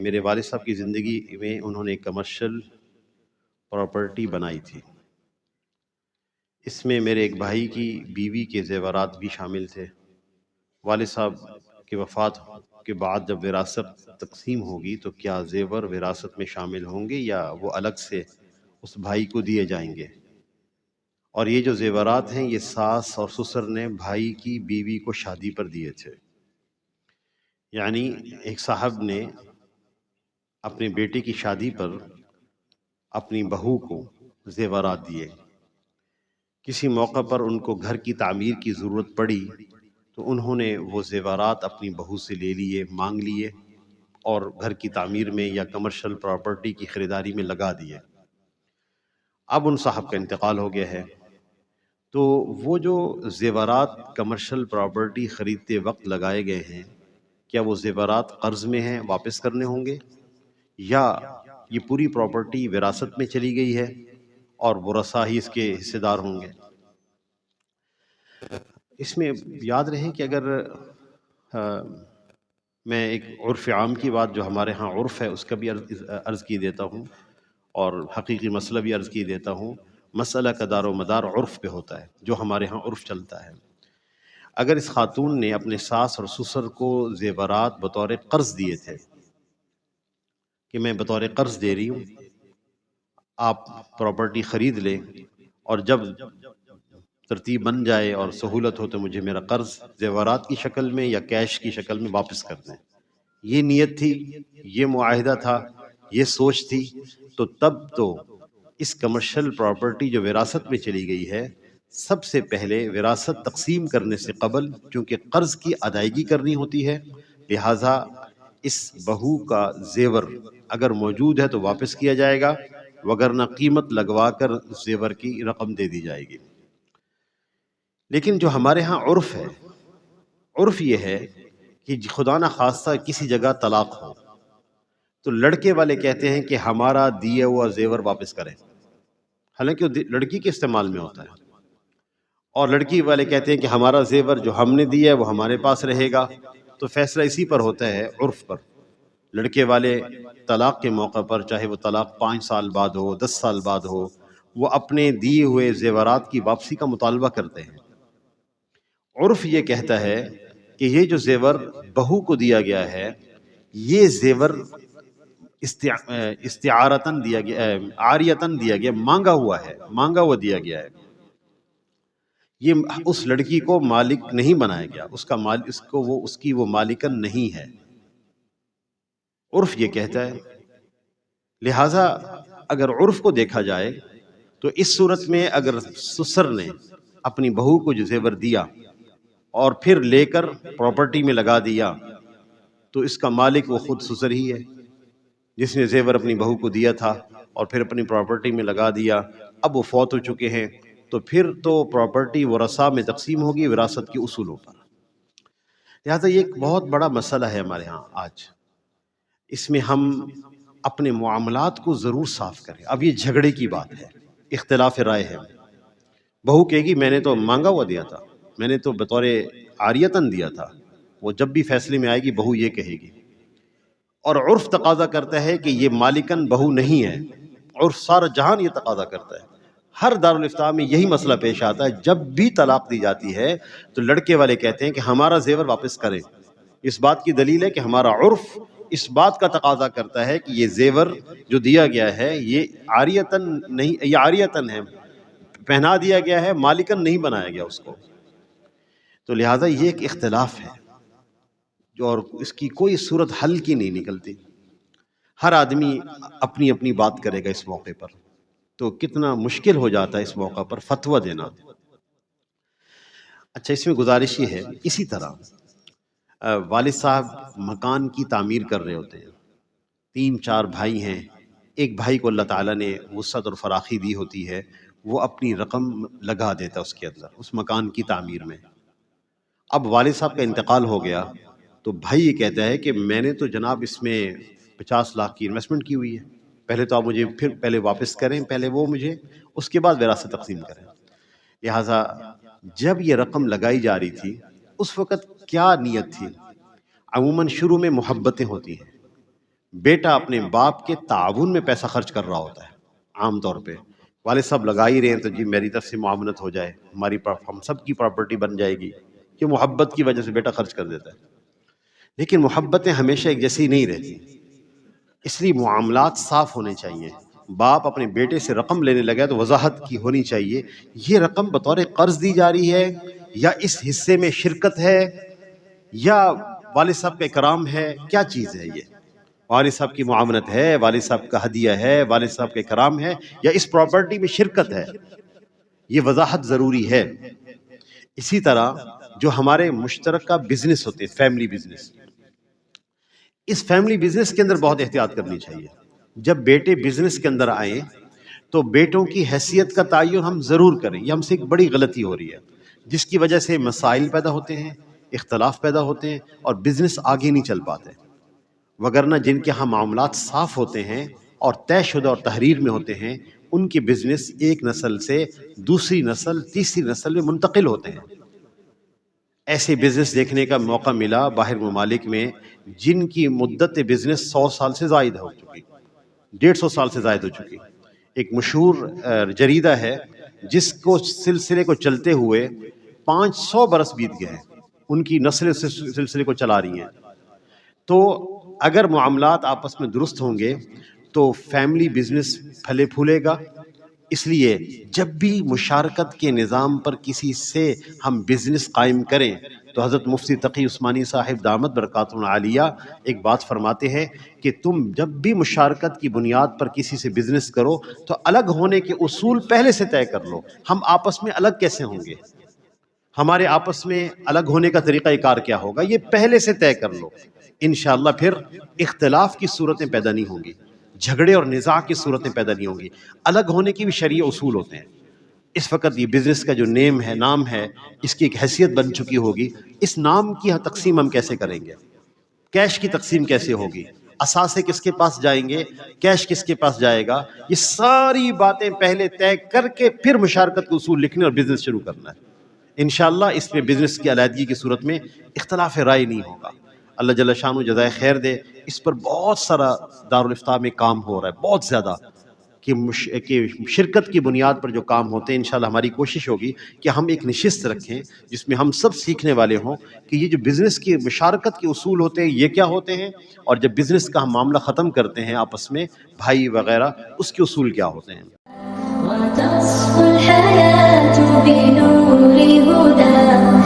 میرے والد صاحب کی زندگی میں انہوں نے ایک کمرشل پراپرٹی بنائی تھی. اس میں میرے ایک بھائی کی بیوی کے زیورات بھی شامل تھے. والد صاحب کی وفات کے بعد جب وراثت تقسیم ہوگی تو کیا زیور وراثت میں شامل ہوں گے یا وہ الگ سے اس بھائی کو دیے جائیں گے؟ اور یہ جو زیورات ہیں یہ ساس اور سسر نے بھائی کی بیوی کو شادی پر دیے تھے. یعنی ایک صاحب نے اپنے بیٹے کی شادی پر اپنی بہو کو زیورات دیے. کسی موقع پر ان کو گھر کی تعمیر کی ضرورت پڑی تو انہوں نے وہ زیورات اپنی بہو سے لے لیے، مانگ لیے اور گھر کی تعمیر میں یا کمرشل پراپرٹی کی خریداری میں لگا دیے. اب ان صاحب کا انتقال ہو گیا ہے تو وہ جو زیورات کمرشل پراپرٹی خریدتے وقت لگائے گئے ہیں، کیا وہ زیورات قرض میں ہیں، واپس کرنے ہوں گے، یا یہ پوری پراپرٹی وراثت میں چلی گئی ہے اور ورثاء ہی اس کے حصے دار ہوں گے؟ اس میں یاد رہے کہ اگر میں ایک عرف عام کی بات جو ہمارے ہاں عرف ہے اس کا بھی عرض کی دیتا ہوں اور حقیقی مسئلہ بھی عرض کی دیتا ہوں. مسئلہ کا دار و مدار عرف پہ ہوتا ہے، جو ہمارے ہاں عرف چلتا ہے. اگر اس خاتون نے اپنے ساس اور سسر کو زیورات بطور قرض دیے تھے کہ میں بطور قرض دے رہی ہوں، آپ پراپرٹی خرید لیں اور جب ترتیب بن جائے اور سہولت ہو تو مجھے میرا قرض زیورات کی شکل میں یا کیش کی شکل میں واپس کر دیں، یہ نیت تھی، یہ معاہدہ تھا، یہ سوچ تھی، تو تب تو اس کمرشل پراپرٹی جو وراثت میں چلی گئی ہے، سب سے پہلے وراثت تقسیم کرنے سے قبل چونکہ قرض کی ادائیگی کرنی ہوتی ہے، لہٰذا اس بہو کا زیور اگر موجود ہے تو واپس کیا جائے گا، وگرنہ قیمت لگوا کر زیور کی رقم دے دی جائے گی. لیکن جو ہمارے ہاں عرف ہے، عرف یہ ہے کہ خدا نہ خواستہ کسی جگہ طلاق ہو تو لڑکے والے کہتے ہیں کہ ہمارا دیا ہوا زیور واپس کریں، حالانکہ وہ لڑکی کے استعمال میں ہوتا ہے، اور لڑکی والے کہتے ہیں کہ ہمارا زیور جو ہم نے دیا ہے وہ ہمارے پاس رہے گا. تو فیصلہ اسی پر ہوتا ہے، عرف پر. لڑکے والے طلاق کے موقع پر، چاہے وہ طلاق 5 سال بعد ہو، 10 سال بعد ہو، وہ اپنے دیے ہوئے زیورات کی واپسی کا مطالبہ کرتے ہیں. عرف یہ کہتا ہے کہ یہ جو زیور بہو کو دیا گیا ہے، یہ زیور استعارتاً دیا گیا، عاریتاً دیا گیا، مانگا ہوا ہے، مانگا ہوا دیا گیا ہے. یہ اس لڑکی کو مالک نہیں بنایا گیا، اس کی وہ مالکن نہیں ہے. عرف یہ کہتا ہے. لہٰذا اگر عرف کو دیکھا جائے تو اس صورت میں اگر سسر نے اپنی بہو کو جو زیور دیا اور پھر لے کر پراپرٹی میں لگا دیا تو اس کا مالک وہ خود سسر ہی ہے جس نے زیور اپنی بہو کو دیا تھا اور پھر اپنی پراپرٹی میں لگا دیا. اب وہ فوت ہو چکے ہیں تو پھر تو پراپرٹی ورثاء میں تقسیم ہوگی وراثت کے اصولوں پر. لہٰذا یہ ایک بہت بڑا مسئلہ ہے ہمارے ہاں آج. اس میں ہم اپنے معاملات کو ضرور صاف کریں. اب یہ جھگڑے کی بات ہے، اختلاف رائے ہے. بہو کہے گی میں نے تو مانگا ہوا دیا تھا، میں نے تو بطور عاریتاً دیا تھا. وہ جب بھی فیصلے میں آئے گی بہو یہ کہے گی، اور عرف تقاضا کرتا ہے کہ یہ مالکن بہو نہیں ہے. عرف سارا جہان یہ تقاضا کرتا ہے. ہر دارالافتاء میں یہی مسئلہ پیش آتا ہے. جب بھی طلاق دی جاتی ہے تو لڑکے والے کہتے ہیں کہ ہمارا زیور واپس کریں. اس بات کی دلیل ہے کہ ہمارا عرف اس بات کا تقاضا کرتا ہے کہ یہ زیور جو دیا گیا ہے یہ عاریتاً نہیں، یہ عاریتاً ہے، پہنا دیا گیا ہے، مالکن نہیں بنایا گیا اس کو. تو لہٰذا یہ ایک اختلاف ہے جو، اور اس کی کوئی صورت حل کی نہیں نکلتی. ہر آدمی اپنی اپنی بات کرے گا اس موقع پر، تو کتنا مشکل ہو جاتا ہے اس موقع پر فتویٰ دینا. اچھا، اس میں گزارش یہ ہے، اسی طرح والد صاحب مکان کی تعمیر کر رہے ہوتے ہیں، 3-4 بھائی ہیں. ایک بھائی کو اللہ تعالیٰ نے وسعت اور فراخی دی ہوتی ہے، وہ اپنی رقم لگا دیتا اس کے اندر، اس مکان کی تعمیر میں. اب والد صاحب کا انتقال ہو گیا تو بھائی یہ کہتا ہے کہ میں نے تو جناب اس میں 50 لاکھ کی انویسٹمنٹ کی ہوئی ہے، پہلے تو آپ مجھے پھر پہلے واپس کریں، پہلے وہ مجھے، اس کے بعد وراثت تقسیم کریں. لہٰذا جب یہ رقم لگائی جا رہی تھی اس وقت کیا نیت تھی؟ عموماً شروع میں محبتیں ہوتی ہیں، بیٹا اپنے باپ کے تعاون میں پیسہ خرچ کر رہا ہوتا ہے عام طور پہ، والد صاحب لگا ہی رہے ہیں تو جی میری طرف سے معاونت ہو جائے، ہم سب کی پراپرٹی بن جائے گی، کہ محبت کی وجہ سے بیٹا خرچ کر دیتا ہے. لیکن محبتیں ہمیشہ ایک جیسی نہیں رہتی، اس لیے معاملات صاف ہونے چاہیے. باپ اپنے بیٹے سے رقم لینے لگا تو وضاحت کی ہونی چاہیے، یہ رقم بطور قرض دی جا رہی ہے یا اس حصے میں شرکت ہے یا والد صاحب کا اکرام ہے، کیا چیز ہے؟ یہ والد صاحب کی معاونت ہے، والد صاحب کا ہدیہ ہے، والد صاحب کا اکرام ہے، یا اس پراپرٹی میں شرکت ہے؟ یہ وضاحت ضروری ہے. اسی طرح جو ہمارے مشترکہ بزنس ہوتے ہیں، فیملی بزنس، اس فیملی بزنس کے اندر بہت احتیاط کرنی چاہیے. جب بیٹے بزنس کے اندر آئیں تو بیٹوں کی حیثیت کا تعین ہم ضرور کریں. یہ ہم سے ایک بڑی غلطی ہو رہی ہے، جس کی وجہ سے مسائل پیدا ہوتے ہیں، اختلاف پیدا ہوتے ہیں اور بزنس آگے نہیں چل پاتے. وگرنہ جن کے ہاں معاملات صاف ہوتے ہیں اور طے شدہ اور تحریر میں ہوتے ہیں، ان کے بزنس ایک نسل سے دوسری نسل، تیسری نسل میں منتقل ہوتے ہیں. ایسے بزنس دیکھنے کا موقع ملا باہر ممالک میں جن کی مدت بزنس 100 سال سے زائد ہو چکی، 150 سال سے زائد ہو چکی. ایک مشہور جریدہ ہے جس کو سلسلے کو چلتے ہوئے 500 برس بیت گئے ہیں، ان کی نسلیں سلسلے کو چلا رہی ہیں. تو اگر معاملات آپس میں درست ہوں گے تو فیملی بزنس پھلے پھولے گا. اس لیے جب بھی مشارکت کے نظام پر کسی سے ہم بزنس قائم کریں تو حضرت مفتی تقی عثمانی صاحب دامت برکاتہ العالیہ ایک بات فرماتے ہیں کہ تم جب بھی مشارکت کی بنیاد پر کسی سے بزنس کرو تو الگ ہونے کے اصول پہلے سے طے کر لو. ہم آپس میں الگ کیسے ہوں گے، ہمارے آپس میں الگ ہونے کا طریقہ کار کیا ہوگا، یہ پہلے سے طے کر لو. انشاءاللہ پھر اختلاف کی صورتیں پیدا نہیں ہوں گی، جھگڑے اور نزاع کی صورتیں پیدا نہیں ہوں گی. الگ ہونے کی بھی شرعی اصول ہوتے ہیں. اس وقت یہ بزنس کا جو نام ہے اس کی ایک حیثیت بن چکی ہوگی. اس نام کی تقسیم ہم کیسے کریں گے، کیش کی تقسیم کیسے ہوگی، اثاثے کس کے پاس جائیں گے، کیش کس کے پاس جائے گا، یہ ساری باتیں پہلے طے کر کے پھر مشارکت کے اصول لکھنے اور بزنس شروع کرنا ہے. انشاءاللہ اس میں بزنس کی علیحدگی کی صورت میں اختلاف رائے نہیں ہوگا. اللہ جل شانہ جزائے خیر دے. اس پر بہت سارا دارالافتاء میں کام ہو رہا ہے، بہت زیادہ، کہ شرکت کی بنیاد پر جو کام ہوتے ہیں. انشاءاللہ ہماری کوشش ہوگی کہ ہم ایک نشست رکھیں جس میں ہم سب سیکھنے والے ہوں کہ یہ جو بزنس کی مشارکت کے اصول ہوتے ہیں یہ کیا ہوتے ہیں، اور جب بزنس کا ہم معاملہ ختم کرتے ہیں آپس میں بھائی وغیرہ، اس کے اصول کیا ہوتے ہیں. وتصفو الحياة بنور هدى